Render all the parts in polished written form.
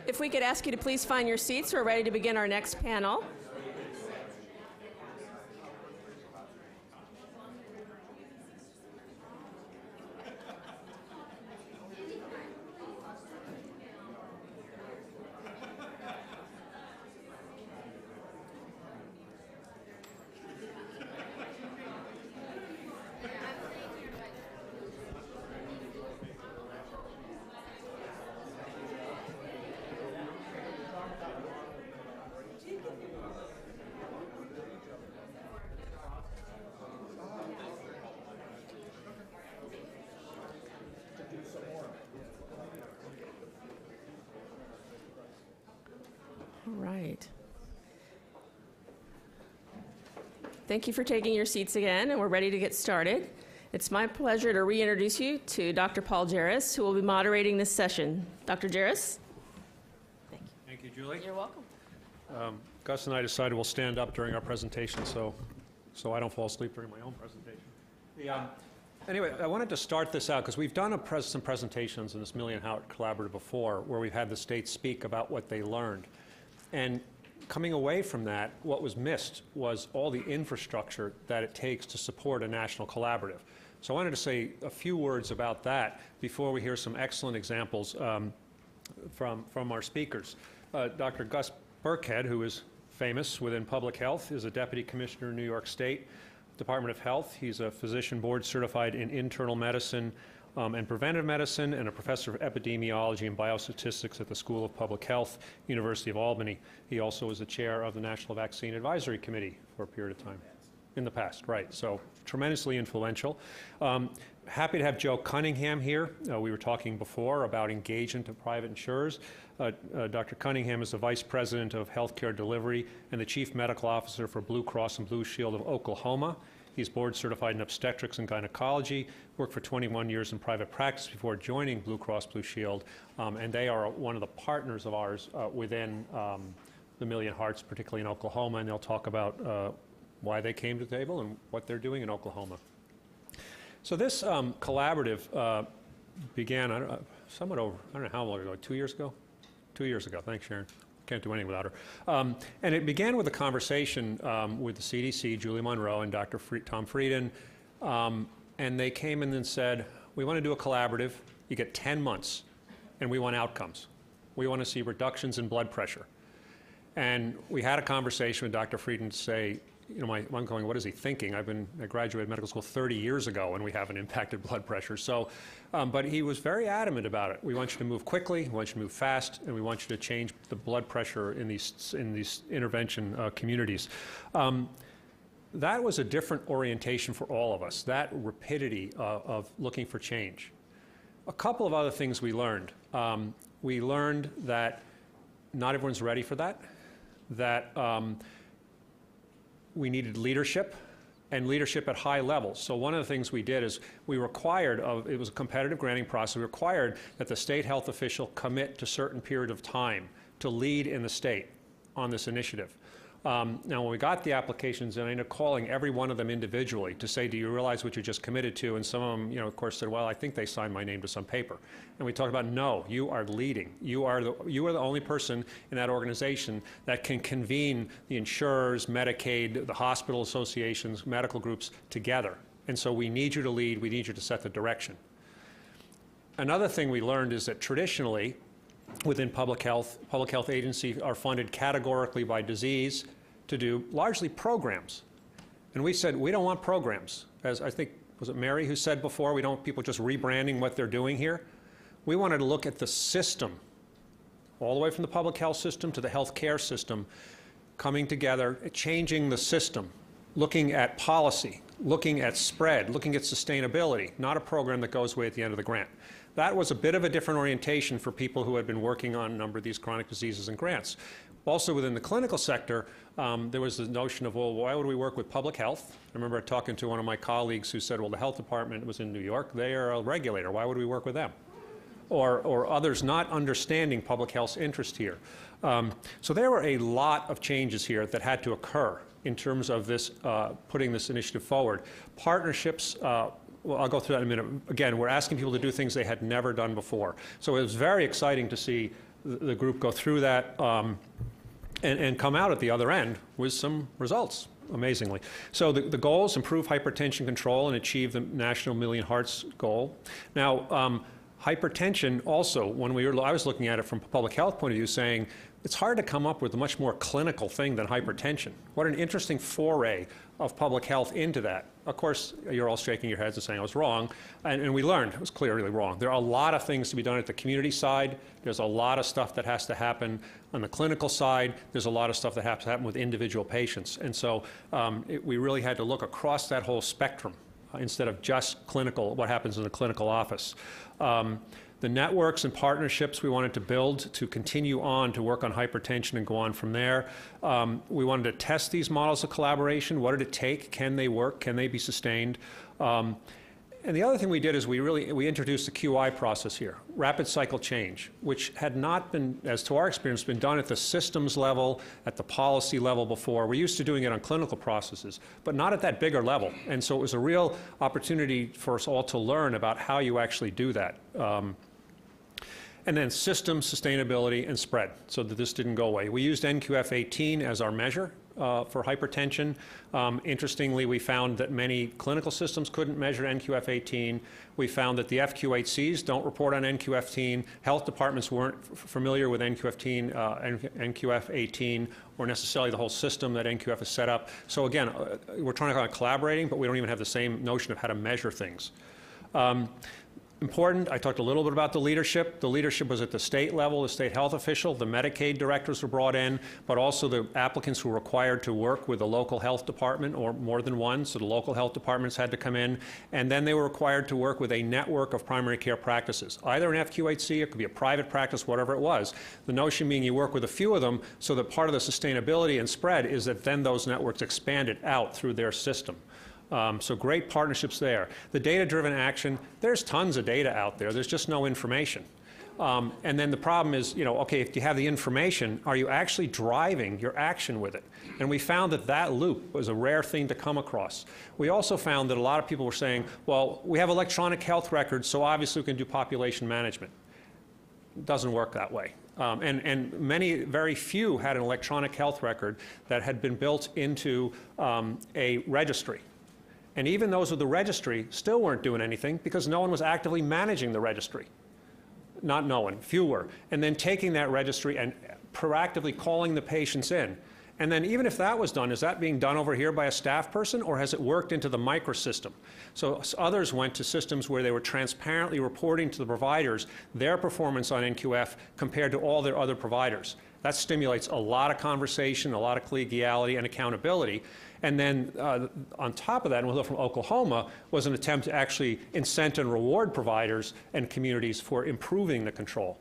If we could ask you to please find your seats, we're ready to begin our next panel. Right. Thank you for taking your seats again, and we're ready to get started. It's my pleasure to reintroduce you to Dr. Paul Jarris, who will be moderating this session. Dr. Jarris? Thank you. Thank you, Julie. You're welcome. Gus and I decided we'll stand up during our presentation so I don't fall asleep during my own presentation. Anyway, I wanted to start this out because we've done some presentations in this Millian Howard Collaborative before where we've had the state speak about what they learned. And coming away from that, what was missed was all the infrastructure that it takes to support a national collaborative. So I wanted to say a few words about that before we hear some excellent examples from our speakers. Dr. Gus Burkhead, who is famous within public health, is a deputy commissioner in New York State Department of Health. He's a physician board certified in internal medicine and preventive medicine, and a professor of epidemiology and biostatistics at the School of Public Health, University of Albany. He also was the chair of the National Vaccine Advisory Committee for a period of time. In the past, right. So tremendously influential. Happy to have Joe Cunningham here. We were talking before about engagement of private insurers. Dr. Cunningham is the Vice President of Healthcare Delivery and the Chief Medical Officer for Blue Cross and Blue Shield of Oklahoma. He's board certified in obstetrics and gynecology, worked for 21 years in private practice before joining Blue Cross Blue Shield, and they are one of the partners of ours within the Million Hearts, particularly in Oklahoma, and they'll talk about why they came to the table and what they're doing in Oklahoma. So this collaborative began somewhat over, I don't know how long ago, 2 years ago? 2 years ago, thanks Sharon. Can't do anything without her. And it began with a conversation with the CDC, Julie Monroe, and Dr. Tom Frieden. And they came in and said, we want to do a collaborative. You get 10 months, and we want outcomes. We want to see reductions in blood pressure. And we had a conversation with Dr. Frieden to say, you know, I'm going, what is he thinking? I graduated medical school 30 years ago, and we haven't impacted blood pressure. So, but he was very adamant about it. We want you to move quickly, we want you to move fast, and we want you to change the blood pressure in these intervention communities. That was a different orientation for all of us, that rapidity of looking for change. A couple of other things we learned. We learned that not everyone's ready for that, we needed leadership, and leadership at high levels. So one of the things we did is we required, it was a competitive granting process, we required that the state health official commit to a certain period of time to lead in the state on this initiative. Now when we got the applications, and I ended up calling every one of them individually to say, do you realize what you just committed to? And some of them, you know, of course said, well, I think they signed my name to some paper. And we talked about, no, you are leading. You are the only person in that organization that can convene the insurers, Medicaid, the hospital associations, medical groups together. And so we need you to lead, we need you to set the direction. Another thing we learned is that traditionally, within public health agencies are funded categorically by disease to do largely programs. And we said, we don't want programs. As I think, was it Mary who said before, we don't want people just rebranding what they're doing here. We wanted to look at the system, all the way from the public health system to the healthcare system, coming together, changing the system, looking at policy, looking at spread, looking at sustainability, not a program that goes away at the end of the grant. That was a bit of a different orientation for people who had been working on a number of these chronic diseases and grants. Also within the clinical sector, there was the notion of, well, why would we work with public health? I remember talking to one of my colleagues who said, well, the health department was in New York. They are a regulator. Why would we work with them? Or others not understanding public health's interest here. So there were a lot of changes here that had to occur in terms of this, putting this initiative forward. Partnerships, well, I'll go through that in a minute. Again, we're asking people to do things they had never done before. So it was very exciting to see the group go through that and come out at the other end with some results, amazingly. So the goals: improve hypertension control and achieve the National Million Hearts goal. Now, hypertension also, I was looking at it from a public health point of view, saying it's hard to come up with a much more clinical thing than hypertension. What an interesting foray of public health into that. Of course, you're all shaking your heads and saying I was wrong, and we learned it was clearly wrong. There are a lot of things to be done at the community side. There's a lot of stuff that has to happen on the clinical side. There's a lot of stuff that has to happen with individual patients. And so we really had to look across that whole spectrum instead of just clinical, what happens in the clinical office. The networks and partnerships we wanted to build to continue on to work on hypertension and go on from there. We wanted to test these models of collaboration. What did it take? Can they work? Can they be sustained? And the other thing we did is we introduced the QI process here, rapid cycle change, which had not been, as to our experience, been done at the systems level, at the policy level before. We're used to doing it on clinical processes, but not at that bigger level. And so it was a real opportunity for us all to learn about how you actually do that. And then system, sustainability, and spread, so that this didn't go away. We used NQF-18 as our measure for hypertension. Interestingly, we found that many clinical systems couldn't measure NQF-18. We found that the FQ8Cs don't report on NQF-18. Health departments weren't familiar with NQF-18 or necessarily the whole system that NQF has set up. So again, we're trying to collaborating, but we don't even have the same notion of how to measure things. Important, I talked a little bit about the leadership. The leadership was at the state level, the state health official, the Medicaid directors were brought in, but also the applicants were required to work with the local health department or more than one, so the local health departments had to come in, and then they were required to work with a network of primary care practices, either an FQ8C, it could be a private practice, whatever it was. The notion being you work with a few of them so that part of the sustainability and spread is that then those networks expanded out through their system. So great partnerships there. The data-driven action, there's tons of data out there. There's just no information. And then the problem is, okay, if you have the information, are you actually driving your action with it? And we found that that loop was a rare thing to come across. We also found that a lot of people were saying, well, we have electronic health records, so obviously we can do population management. It doesn't work that way. And very few had an electronic health record that had been built into a registry. And even those with the registry still weren't doing anything because no one was actively managing the registry. Not no one, few were. And then taking that registry and proactively calling the patients in. And then even if that was done, is that being done over here by a staff person or has it worked into the microsystem? So others went to systems where they were transparently reporting to the providers their performance on NQF compared to all their other providers. That stimulates a lot of conversation, a lot of collegiality and accountability. And then on top of that, and we'll hear from Oklahoma, was an attempt to actually incent and reward providers and communities for improving the control.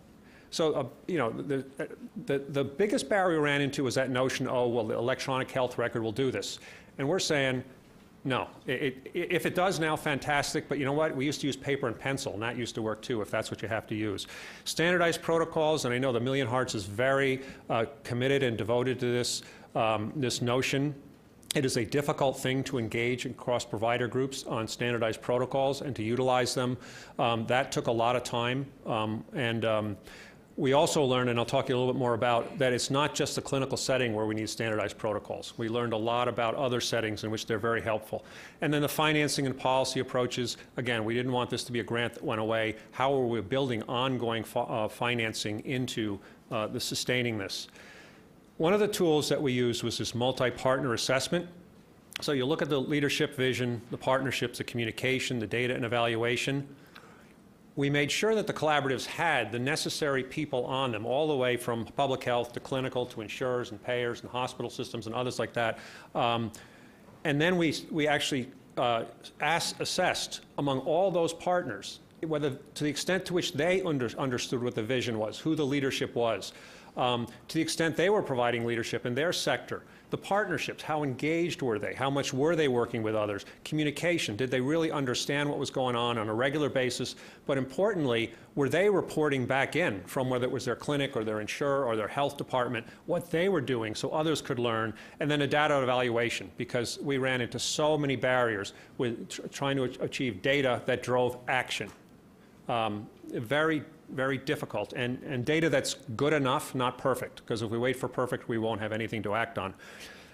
So, the biggest barrier we ran into was that notion, oh, well, the electronic health record will do this. And we're saying, no. If it does now, fantastic, but you know what? We used to use paper and pencil, and that used to work too, if that's what you have to use. Standardized protocols, and I know the Million Hearts is very committed and devoted to this, this notion. It is a difficult thing to engage across provider groups on standardized protocols and to utilize them. That took a lot of time. We also learned, and I'll talk to you a little bit more about, that it's not just the clinical setting where we need standardized protocols. We learned a lot about other settings in which they're very helpful. And then the financing and policy approaches, again, we didn't want this to be a grant that went away. How are we building ongoing financing into the sustaining this? One of the tools that we used was this MultiPartner Assessment. So you look at the leadership vision, the partnerships, the communication, the data and evaluation. We made sure that the collaboratives had the necessary people on them, all the way from public health to clinical to insurers and payers and hospital systems and others like that. And then we actually assessed among all those partners, whether to the extent to which they understood what the vision was, who the leadership was, to the extent they were providing leadership in their sector, the partnerships, how engaged were they, how much were they working with others, communication, did they really understand what was going on a regular basis, but importantly, were they reporting back in from whether it was their clinic or their insurer or their health department, what they were doing so others could learn, and then a data evaluation, because we ran into so many barriers with trying to achieve data that drove action. Very very difficult, and data that's good enough, not perfect, because if we wait for perfect, we won't have anything to act on.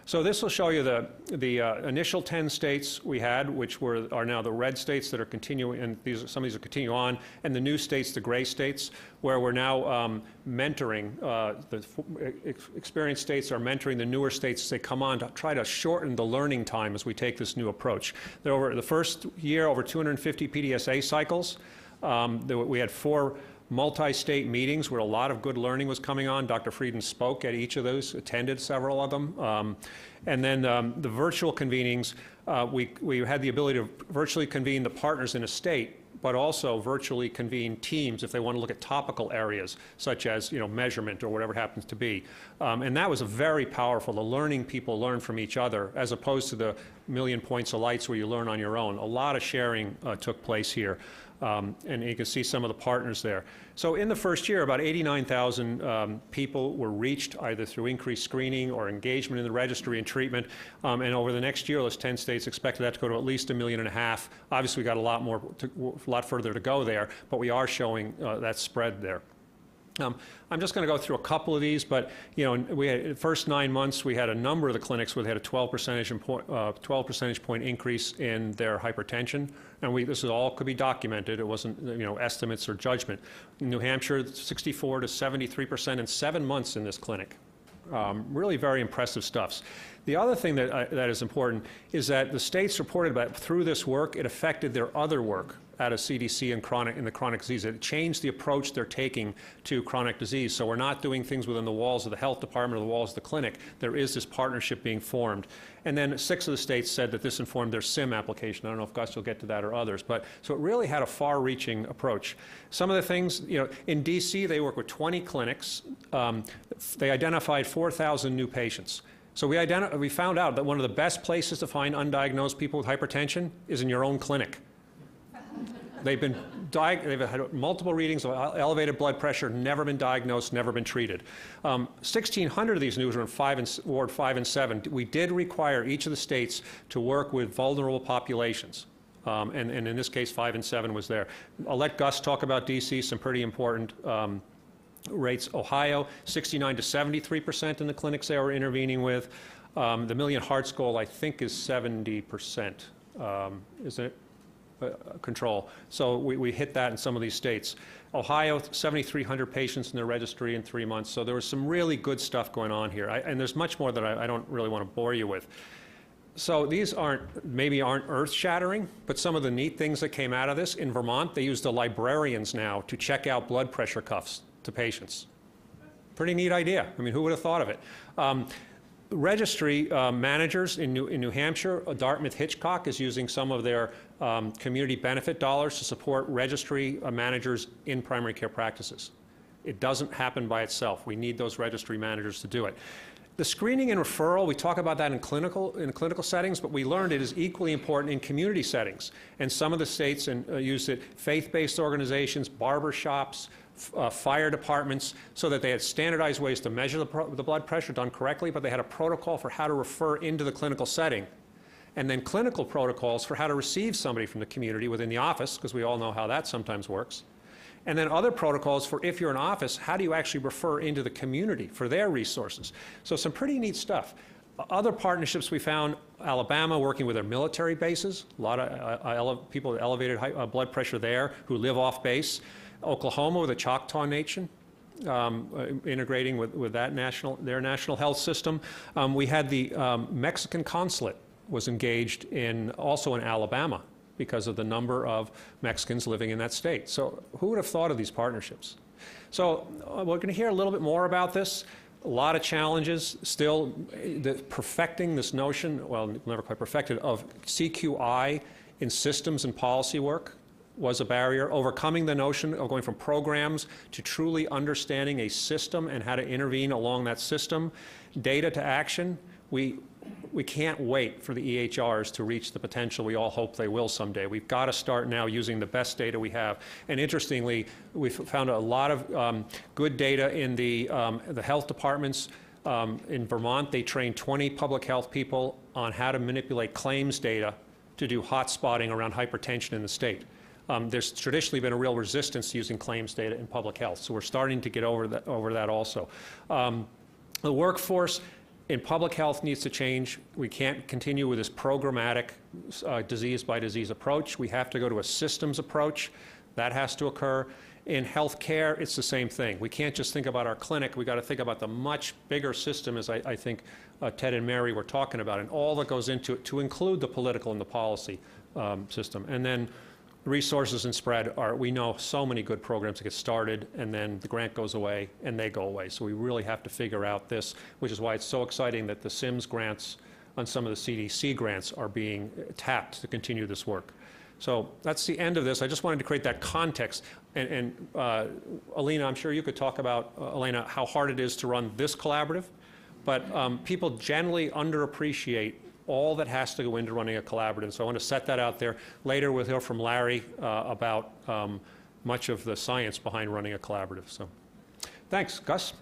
So this will show you the initial 10 states we had, which are now the red states that are continuing, and some of these are continue on, and the new states, the gray states, where we're now mentoring, the experienced states are mentoring the newer states as they come on to try to shorten the learning time as we take this new approach. Over the first year, over 250 PDSA cycles. We had 4 multi-state meetings where a lot of good learning was coming on. Dr. Frieden spoke at each of those, attended several of them. And then the virtual convenings, we had the ability to virtually convene the partners in a state, but also virtually convene teams if they want to look at topical areas, such as measurement or whatever it happens to be. And that was very powerful, the learning people learn from each other, as opposed to the million points of lights where you learn on your own. A lot of sharing took place here. And you can see some of the partners there. So in the first year, about 89,000 people were reached either through increased screening or engagement in the registry and treatment. And over the next year, those 10 states expected that to go to at least 1.5 million. Obviously, we got a lot further to go there, but we are showing that spread there. I'm just going to go through a couple of these, but we had the first 9 months we had a number of the clinics where they had a 12 percentage point increase in their hypertension, and this all could be documented. It wasn't estimates or judgment. In New Hampshire, 64 to 73% in 7 months in this clinic. Really very impressive stuff. The other thing that is important is that the states reported that through this work, it affected their other work out of CDC and in the chronic disease. It changed the approach they're taking to chronic disease. So we're not doing things within the walls of the health department or the walls of the clinic. There is this partnership being formed. And then 6 of the states said that this informed their SIM application. I don't know if Gus will get to that or others, but so it really had a far-reaching approach. Some of the things, in DC, they work with 20 clinics. They identified 4,000 new patients. So we found out that one of the best places to find undiagnosed people with hypertension is in your own clinic. They've had multiple readings of elevated blood pressure, never been diagnosed, never been treated. 1,600 of these news were in Ward 5 and 7. We did require each of the states to work with vulnerable populations. And in this case, 5 and 7 was there. I'll let Gus talk about DC, some pretty important rates. Ohio, 69 to 73% in the clinics they were intervening with. The million hearts goal, I think, is 70%, isn't it? Control. So we hit that in some of these states. Ohio, 7,300 patients in their registry in 3 months. So there was some really good stuff going on here. And there's much more that I don't really want to bore you with. So these maybe aren't earth-shattering, but some of the neat things that came out of this, in Vermont, they use the librarians now to check out blood pressure cuffs to patients. Pretty neat idea. I mean, who would have thought of it? Registry managers in New Hampshire, Dartmouth Hitchcock is using some of their community benefit dollars to support registry managers in primary care practices. It doesn't happen by itself. We need those registry managers to do it. The screening and referral, we talk about that in clinical settings, but we learned it is equally important in community settings. And some of the states use it, faith-based organizations, barber shops, fire departments, so that they had standardized ways to measure the blood pressure done correctly, but they had a protocol for how to refer into the clinical setting. And then clinical protocols for how to receive somebody from the community within the office, because we all know how that sometimes works. And then other protocols for if you're in office, how do you actually refer into the community for their resources? So some pretty neat stuff. Other partnerships we found, Alabama working with their military bases, a lot of people with elevated blood pressure there who live off base. Oklahoma with the Choctaw Nation, integrating with their national health system. We had the Mexican consulate was engaged also in Alabama because of the number of Mexicans living in that state. So who would have thought of these partnerships? So we're going to hear a little bit more about this. A lot of challenges still, perfecting this notion, well, never quite perfected, of CQI in systems and policy work was a barrier. Overcoming the notion of going from programs to truly understanding a system and how to intervene along that system. Data to action. We can't wait for the EHRs to reach the potential we all hope they will someday. We've got to start now using the best data we have. And interestingly, we've found a lot of good data in the health departments. In Vermont, they trained 20 public health people on how to manipulate claims data to do hot spotting around hypertension in the state. there's traditionally been a real resistance to using claims data in public health. So we're starting to get over that also. The workforce in public health needs to change. We can't continue with this programmatic disease-by-disease approach. We have to go to a systems approach. That has to occur. In healthcare, it's the same thing. We can't just think about our clinic. We've got to think about the much bigger system, as I think Ted and Mary were talking about, and all that goes into it, to include the political and the policy system. And then resources and spread are, we know so many good programs that get started, and then the grant goes away, and they go away. So we really have to figure out this, which is why it's so exciting that the SIMS grants on some of the CDC grants are being tapped to continue this work. So that's the end of this. I just wanted to create that context. And Alina, I'm sure you could talk about, Elena, how hard it is to run this collaborative. But people generally underappreciate all that has to go into running a collaborative. So I want to set that out there. Later we'll hear from Larry about much of the science behind running a collaborative. So thanks, Gus.